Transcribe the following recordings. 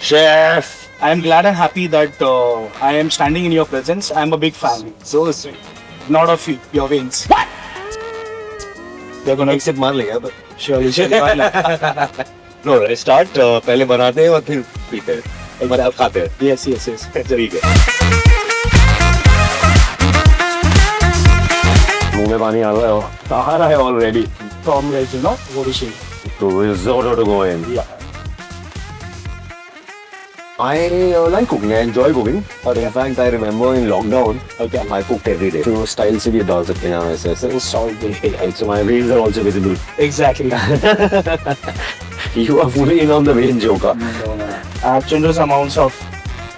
Chef! I am glad and happy that I am standing in your presence. I am a big fan. So sweet. Not of you, your veins. What? They're gonna एक SIP मार लेगा तो surely. Know start पहले बनाते हैं और फिर पीते हैं मतलब खाते हैं Yes, yes, yes. ठीक है मुंह में पानी आ रहा है already From guys, you know, what is she? तो risotto to go in Yeah. I like cooking. I enjoy cooking. और in fact, I remember in lockdown, I cooked every day. तो style से भी डाल सकते हैं वैसे ऐसे. So my veins are also visible. Exactly. You are fully in on the vein joke. I have generous amounts of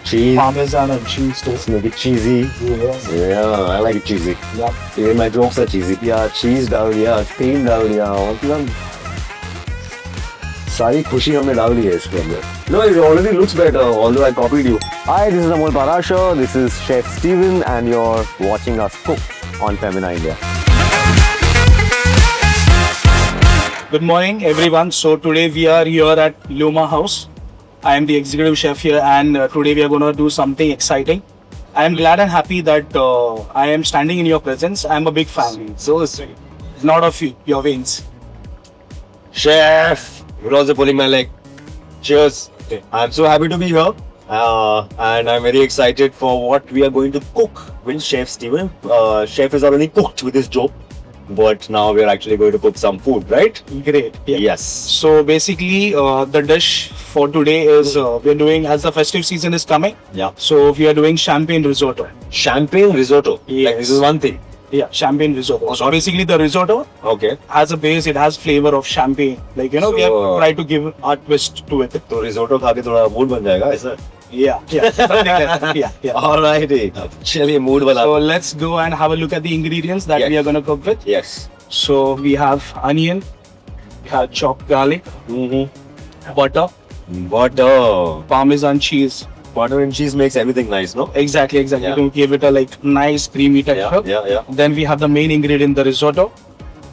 Cheese. parmesan and cheese too. Let's make it cheesy. Yes. Yeah, I like it cheesy. Yeah. Even my jokes are cheesy. Yeah, cheese डाल दिया, cream डाल दिया, मतलब सारी खुशी हमने डाल दी है इसके अंदर. No, it already looks better, although I copied you. Hi, this is Amol Parasher, this is Chef Steven, and you're watching us cook on Femina India. Good morning, everyone. So today we are here at Lumma House. I am the executive chef here, and today we are going to do something exciting. I am glad and happy that I am standing in your presence. I am a big fan. So sweet. Not of you, your veins. Chef, you're also pulling my leg. Cheers. I'm so happy to be here. And I'm very excited for what we are going to cook with Chef Steven. Chef has already cooked with his job, but now we are actually going to cook some food, right? Great. Yeah. Yes. So basically, the dish for today is we're doing, as the festive season is coming. Yeah. So we are doing champagne risotto. Champagne risotto. Yes. Like this is one thing. Yeah, champagne risotto. So basically, the risotto Okay. has a base. It has flavor of champagne. Like we have So, tried to give a twist to it. तो risotto खा के थोड़ा mood बन जाएगा ऐसा. Yeah, yeah, something like that. Yeah. Alrighty. चलिए mood बना. So let's go and have a look at the ingredients that Yes. we are gonna cook with. Yes. So we have onion, we have chopped garlic, butter, Butter. parmesan cheese. Butter and cheese makes everything nice, no? Exactly. Yeah. To give it a like nice creamy texture. Yeah. Then we have the main ingredient, the risotto,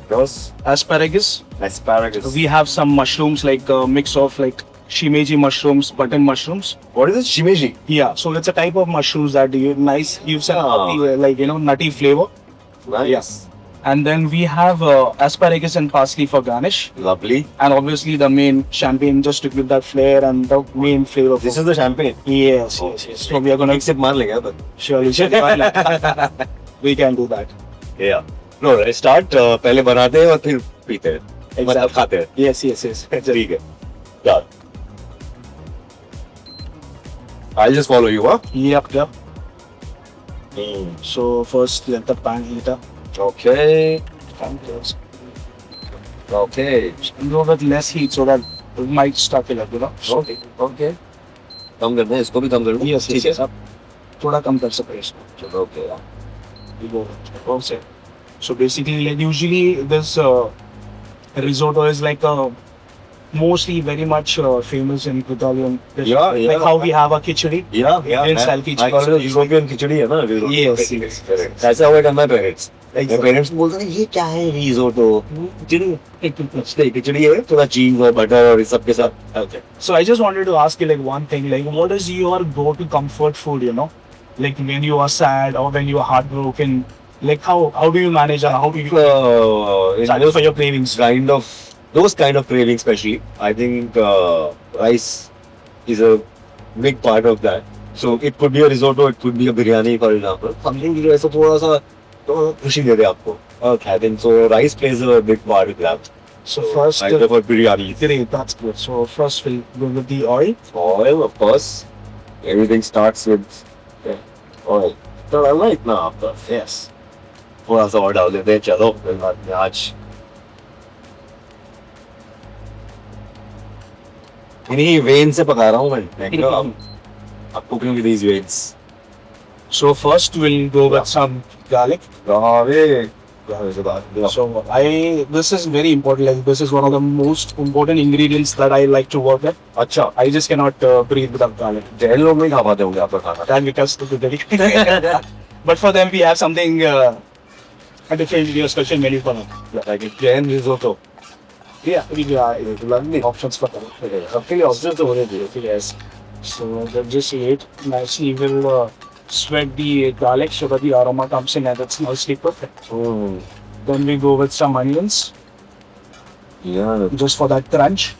Yes. asparagus. Asparagus. We have some mushrooms, like a mix of like shimeji mushrooms, button mushrooms. What is it? Shimeji. Yeah, so it's a type of mushrooms that gives a Ah. like nutty flavor. Nice. Yes. And then we have asparagus and parsley for garnish, Lovely. and obviously the main champagne just to give that flair and the main flavor. This is the champagne. Yes. So we are gonna एक SIP मार लेंगे अब. surely we can do that. Yeah. No, start पहले बनाते हैं और फिर पीते हैं. मतलब खाते हैं. Yes. ठीक है. Done. I'll just follow you, huh? Yep. So first let the pan heat up. Okay. Okay. Go with less heat so that it might stuck it up, Okay. Okay. कम करना है इसको भी कम कर लो. Yes. ठीक है. अब थोड़ा कम कर सकते हैं इसको. चलो okay. We go okay. So basically, like usually this risotto is like mostly very much famous in Italian dish. Yeah. Like how we have a khichdi. Yeah. Indian style khichdi. Actually, European खिचड़ी है ना. Yes. ऐसा हुआ करना parents. मेरे Exactly. Parents बोलते हैं ये क्या है risotto? खिचड़ी है थोड़ा चीज और बटर और इस सब के साथ. Okay. So I just wanted to ask you like one thing, like what is your go-to comfort food? Like when you are sad or when you are heartbroken, like how do you manage and how do you In channel for your cravings? those kind of cravings especially, I think rice is a big part of that. So it could be a risotto, it could be a biryani for example. Something जो ऐसा थोड़ा सा तो खुशी दे दे आपको. I think so rice plays a big part in that. So first, I prefer biryani. great, that's good. So first we'll go with the oil. Oil, of course. Everything starts with oil. So I like ना आपका. Yes. थोड़ा सा और डाल देते हैं. चलो फिर बाद में आज इन्हीं वेन से पका रहा हूँ मैं. I'm cooking with these veins. So first we'll go with some garlic. Garlic. So this is very important. Like this is one of the most important ingredients that I like to work with. अच्छा. I just cannot breathe without garlic. Jain लोग नहीं खा पाते होंगे आपका खाना. Then we can still do that. But for them we have something a different special menu for them. Like a Jain risotto. Yeah, we have options for them. सबके लिए options तो होने चाहिए. Yes. So let's just wait. Nicely, we'll sweat the garlic so that the aroma comes in and it's nicely perfect. Hmm. Then we go with some onions Yeah. just for that crunch.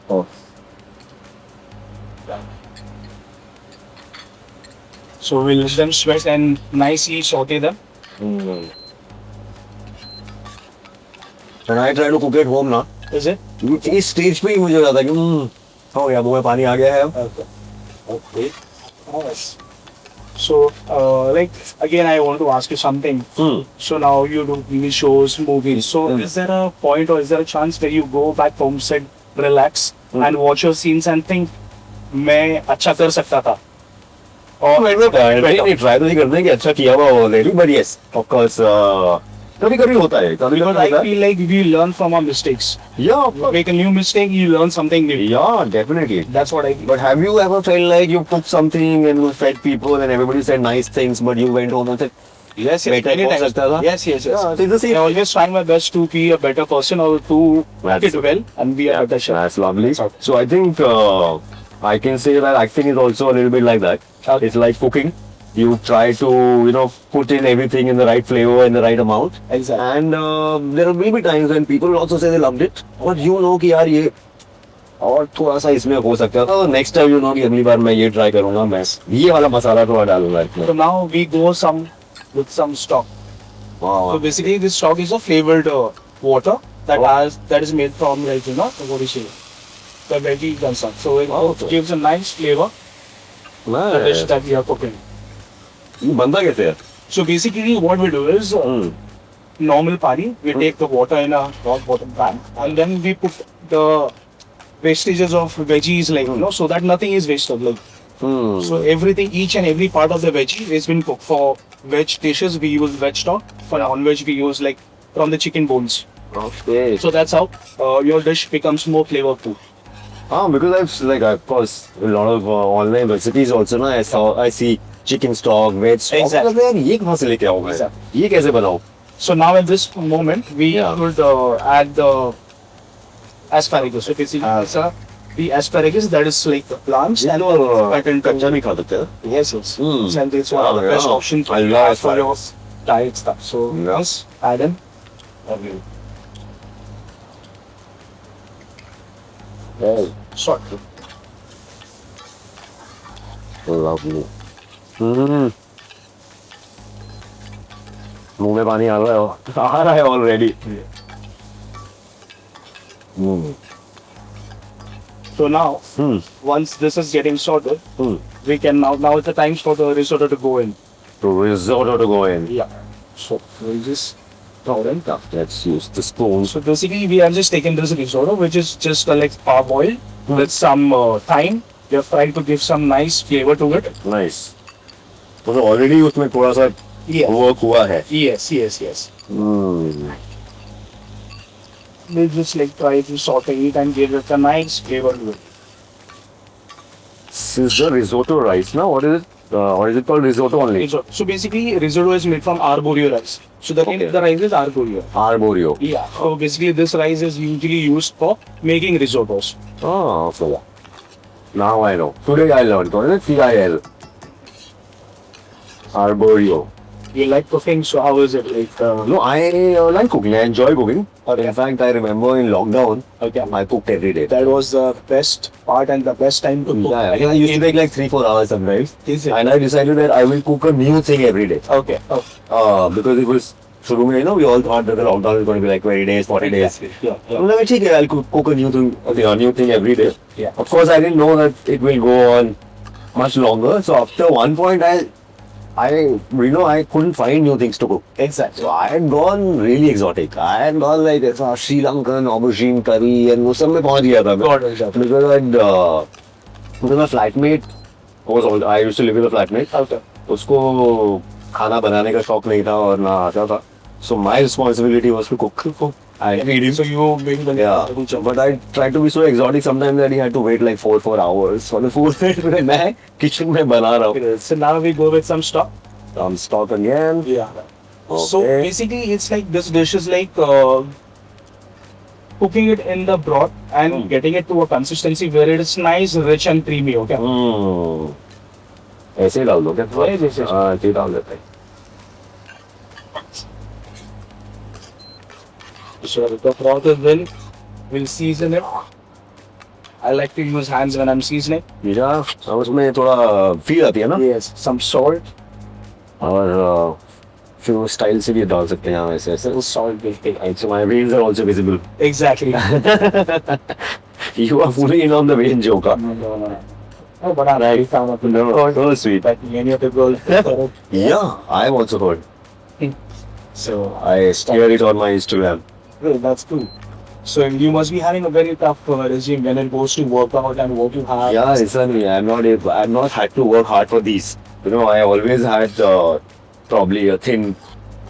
Oh. So we'll let them sweat and nicely saute them. Hmm. When I try to cook at home ना, Is it? इस stage पे ही मुझे लगा था कि हो गया, मुंह में पानी आ गया है अब. Okay. Okay. Nice. So, like again, I want to ask you something. So now you do TV shows, movies. So is there a point or is there a chance where you go back home, sit, relax, and watch your scenes and think, मैं अच्छा कर सकता था? Or नहीं try तो नहीं करते हैं कि अच्छा किया हुआ already, but yes of course कभी कभी होता है, कभी But कभी I होता है. feel like we learn from our mistakes. Yeah, Make a new mistake, you learn something new. yeah, definitely. That's what I feel. But have you ever felt like you cooked something and you fed people and everybody said nice things, but you went home and said, Yes, Better many हो times. सकता था? Yes, yes, yes. Yeah, so it's the same. I always try my best to be a better person or to cook it well and be a better chef. That's lovely. That's all. So I think I can say that acting is also a little bit like that. Okay. It's like cooking. You try to, put in everything in the right flavor in the right amount. Exactly. And there will be times when people will also say they loved it. But you know कि यार ये और थोड़ा सा इसमें हो सकता था. नेक्स्ट टाइम कि अगली बार मैं ये ट्राई करूंगा, मैं ये वाला मसाला थोड़ा डालूंगा इसमें. So now we go with some stock. Wow. So basically, this stock is a flavored water that is made from like what do you say, the veggie and stuff. So it Okay. gives a nice flavor to the dish that we are cooking. ये बनता कैसे है? So basically, what we do is normal pani. We take the water in a hot bottom pan, and then we put the wastages of veggies so that nothing is wasted. So everything, each and every part of the veggie has been cooked. For veg dishes, we use veg stock. For non-veg, we use from the chicken bones. Okay. So that's how your dish becomes more flavorful. Because I've of course a lot of online recipes also ना, I see chicken stock, veg stock. Exactly. यार ये कहाँ से लेके आऊँ मैं? Exactly. ये कैसे बनाऊँ? So now at this moment, we would add the asparagus. So basically, the asparagus that is like the plants and cut and कच्चा भी खा सकते हैं. Yes, yes. And it's one of the best options I love for your asparagus. diet stuff. So yes, add in. Oh, Salt. lovely. मुंह में पानी आ रहा है already. So now, once this is getting sorted, we can now it's the time for the risotto to go in. So risotto to go in. Yeah. So we'll just pour in. Let's use the spoon. So basically, we have just taken this risotto, which is just like parboiled with some thyme. We have tried to give some nice flavor to it. Nice. तो already उसमें थोड़ा सा work हुआ है. Yes, yes, yes. We'll just try to saute it and give it a nice flavor to it. This is the risotto rice now. What is it? Or is it called risotto only? Risotto. So basically, risotto is made from arborio rice. So the name of the rice is arborio. Arborio. Yeah. So basically, this rice is usually used for making risottos. Oh, okay. Now I know. Today I learned. What is it? CIL. Arborio. You like cooking, so how is it? No, I like cooking. I enjoy cooking. In fact, I remember in lockdown, I cooked every day. That was the best part and the best time to cook. Yeah, I used to take like 3-4 hours sometimes. Is it? And I decided that I will cook a new thing every day. Okay. Because it was, we all thought that the lockdown is going to be like 20 days, 40 days. Yeah. I'll cook a new thing every day. Yeah. Of course, I didn't know that it will go on much longer. So after one point, I couldn't find new things to cook. Exactly. So I had gone really exotic. I had gone like Sri Lankan aubergine curry and वो सब में पहुंच गया था मैं. Because my flatmate was old. I used to live with a flatmate. Okay. उसको खाना बनाने का शौक नहीं था और ना आता था. So my responsibility was to cook. I feed him. So you made the Yeah, but I tried to be so exotic sometimes that he had to wait like 4 hours for the food that मैं kitchen में बना रहा हूँ. So now we go with some stock. Some stock again. Yeah. Okay. So basically, it's like this dish is like cooking it in the broth and getting it to a consistency where it is nice, rich and creamy. Okay. ऐसे ही डाल दो क्या? Yes. हाँ, ऐसे ही डाल देते हैं. So the broth is in. We'll season it. I like to use hands when I'm seasoning. Yeah, उसमें थोड़ा feel आती है ना? Yes. Some salt. और फिर वो स्टाइल से भी डाल सकते हैं यहाँ ऐसे ऐसे. Salt will take. So my veins are also visible. Exactly. You are fully in on the vein joke. No. Oh, but I'm very fan of No, so sweet. Like many of the girls. Yeah, I've also heard. So I share it on my Instagram. well, that's cool. So you must be having a very tough regime when it goes to workout and what you have. Yeah, certainly. I've not had to work hard for these. You know, I always had probably a thin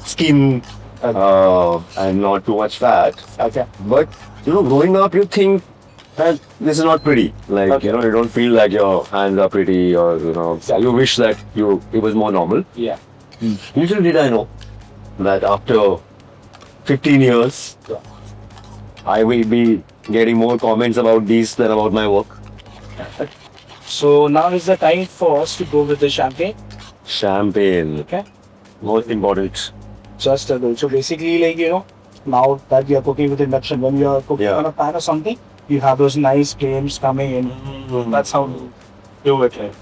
skin and not too much fat. Okay. But you know, growing up, you think that this is not pretty. Like Okay. you know, you don't feel like your hands are pretty, or you know, Exactly. you wish that it was more normal. Yeah. Little did I know that after 15 years, I will be getting more comments about these than about my work. So now is the time for us to go with the champagne. Champagne, Okay. most important. Just a little. So basically, like now that we are cooking with induction, when you are cooking Yeah. on a pan or something, you have those nice flames coming in. That's how you do it. Right?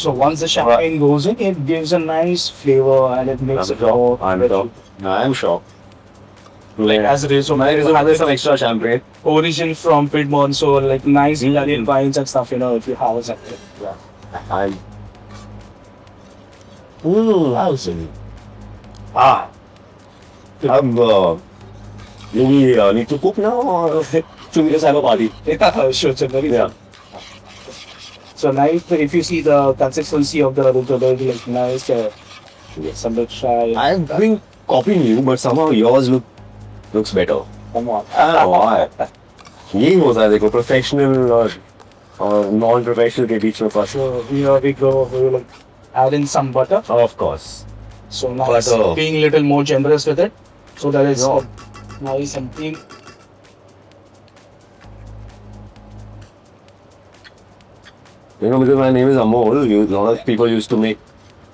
So once the champagne goes in, it gives a nice flavor and it makes it more. I'm shocked. Like, As it is, so my result has some extra champagne. origin from Piedmont, so like nice Italian wines and stuff, if you have something. I'm. Do we need to cook now, or should we just have a party? Yeah, sure, it's a very Yeah. So nice, if you see the consistency of the Risotto, it'll be like nice. Some try. I've been copying you, but somehow yours looks better. Come on. I don't know why. यही होता है देखो, professional और non-professional के बीच में फर्क. So here we go. We will add in some butter. Of course. So nice, Butter. being a little more generous with it, so that it's nice and clean. You know, because my name is Amol, a lot of people used to make,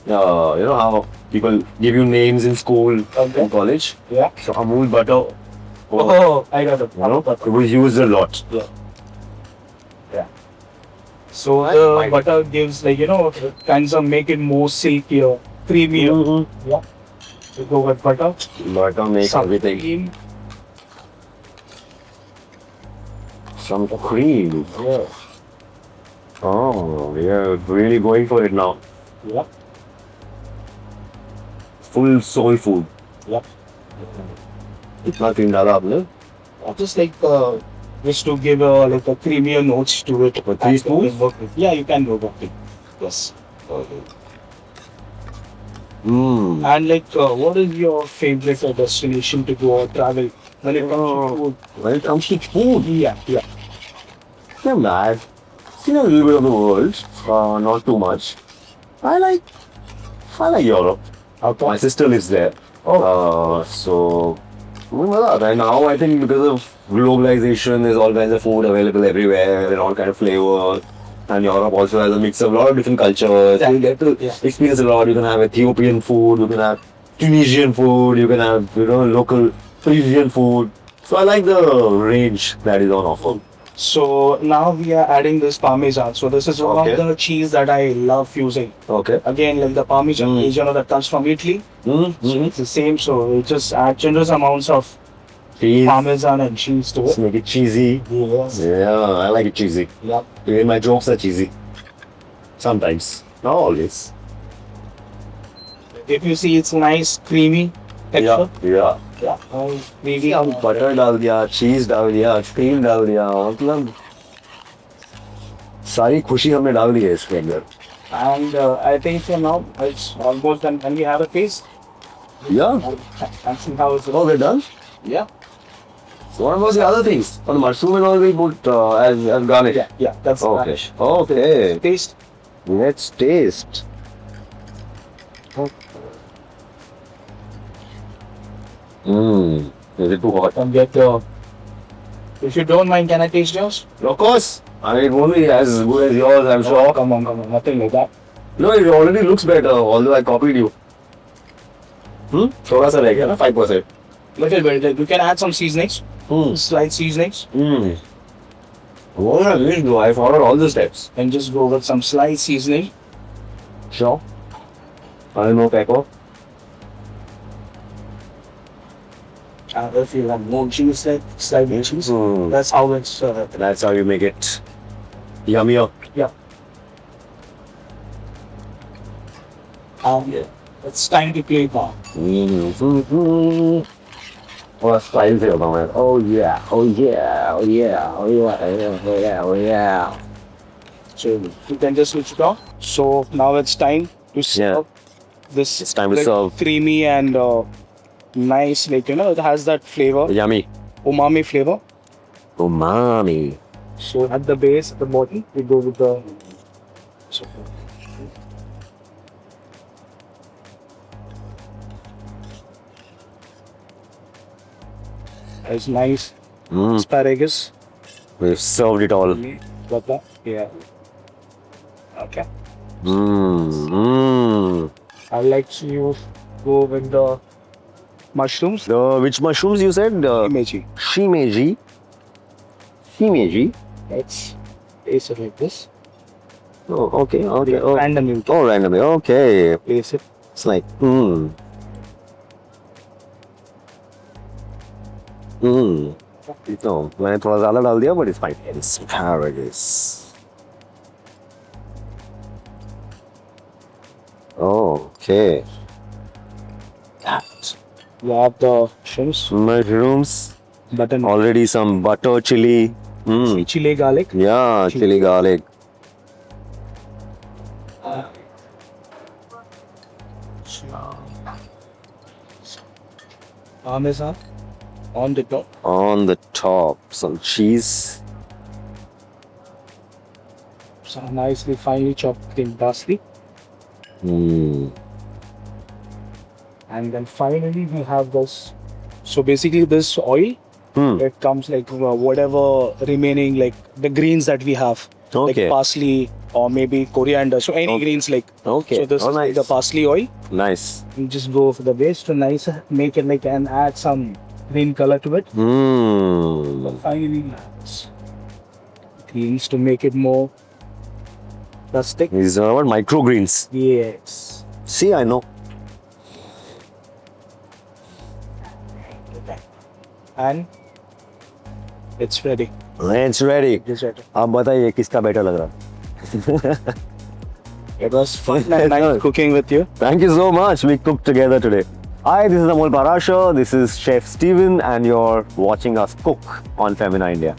you know how people give you names in school Okay. and college. Yeah. So Amol butter, Oh, I got it. you know, it was used a lot. So the butter gives kinds of make it more silkier, creamier. Yeah. We go with butter. Butter makes Some everything. cream. Some cream. Yeah. Oh, we are really going for it now. Yeah. Full soul food. Yeah. इतना cream डाला आपने? Just just to give like a creamier notes to it. For 3 spoons? Yeah, you can go with it. Yes. And what is your favorite destination to go or travel when it comes to food? When it comes to food, Yeah. yeah, I've seen a little bit of the world, not too much. I like Europe. My sister lives there. So right now I think because of globalization, there's all kinds of food available everywhere and all kind of flavor. And Europe also has a mix of a lot of different cultures. You get to experience a lot. You can have Ethiopian food, you can have Tunisian food, you can have local Parisian food. So I like the range that is on offer. So now we are adding this Parmesan. So this is one Okay. of the cheese that I love using. Okay. Again, like the Parmesan is that comes from Italy. So it's the same. So we just add generous amounts of Cheese. Parmesan and cheese to Let's it. make it cheesy. Yes. Yeah, I like it cheesy. Yep. Even my jokes are cheesy. Sometimes. Not always. If you see, it's nice, creamy texture. Yeah. Yeah. Maybe हम butter डाल दिया, चीज डाल दिया, cream डाल दिया, मतलब सारी खुशी हमने डाल दी है इसके अंदर. And I think for now it's almost done. Can we have a taste? Yeah. And see how it's Oh, we're done. Yeah. So what about the other things? On the mushroom and all we put as garnish. Yeah. That's Okay. garnish. Okay. Taste. Let's taste. Is it too hot? And get If you don't mind, can I taste yours? Of course. I mean, it won't be as good as yours, I'm Oh, sure. come on, nothing like that. No, it already looks better, although I copied you. थोड़ा सा रह गया ना 5%. Little bit, like you can add some seasonings, Hmm. slight seasonings, What I didn't do, I followed all the steps. and just go with some slight seasoning. Sure. I don't know, pepper. If you want more cheese, like slight cheese. Hmm. That's how it's. That's how you make it yummier. Yeah. Yeah. It's time to play now. What style is it, man? Oh yeah, oh yeah, oh yeah, oh yeah, oh yeah, oh yeah. So you can just switch it off. So now it's time to serve this. It's time to like, serve. creamy and nice, like it has that flavor, Yummy. umami flavor. Umami. So at the base, at the bottom, we go with the. So, it's nice asparagus. We've served it all. Got that? Yeah. Okay. I like to go with the mushrooms. Which mushrooms you said? Shimeji. Shimeji. Shimeji. It's place it like this. Oh, okay, okay. Oh, Randomly. oh randomly. Okay. Place it. It's like, No, मैंने थोड़ा ज़्यादा डाल दिया, but it's fine. Asparagus. Okay. That. You have the shrimps, Mushrooms. button, Already some butter, chili. chili garlic. Yeah, chili garlic. Parmesan on the top. On the top, some cheese. Some nicely finely chopped in parsley. And then finally we have this. So basically this oil, it comes like whatever remaining, like the greens that we have. Okay. Like parsley or maybe coriander. So any greens like. Okay. So this Oh, is like nice. the parsley oil. Nice. You just go for the base to nice, make it like and add some green color to it. Finally, greens to make it more rustic. These are what? Microgreens. Yes. See, I know. And it's ready. It's ready. It's ready. अब बताइए किसका better लग रहा? It was fun and nice cooking with you. Thank you so much. We cooked together today. Hi, this is Amol Parasher. This is Chef Steven, and you're watching us cook on Femina India.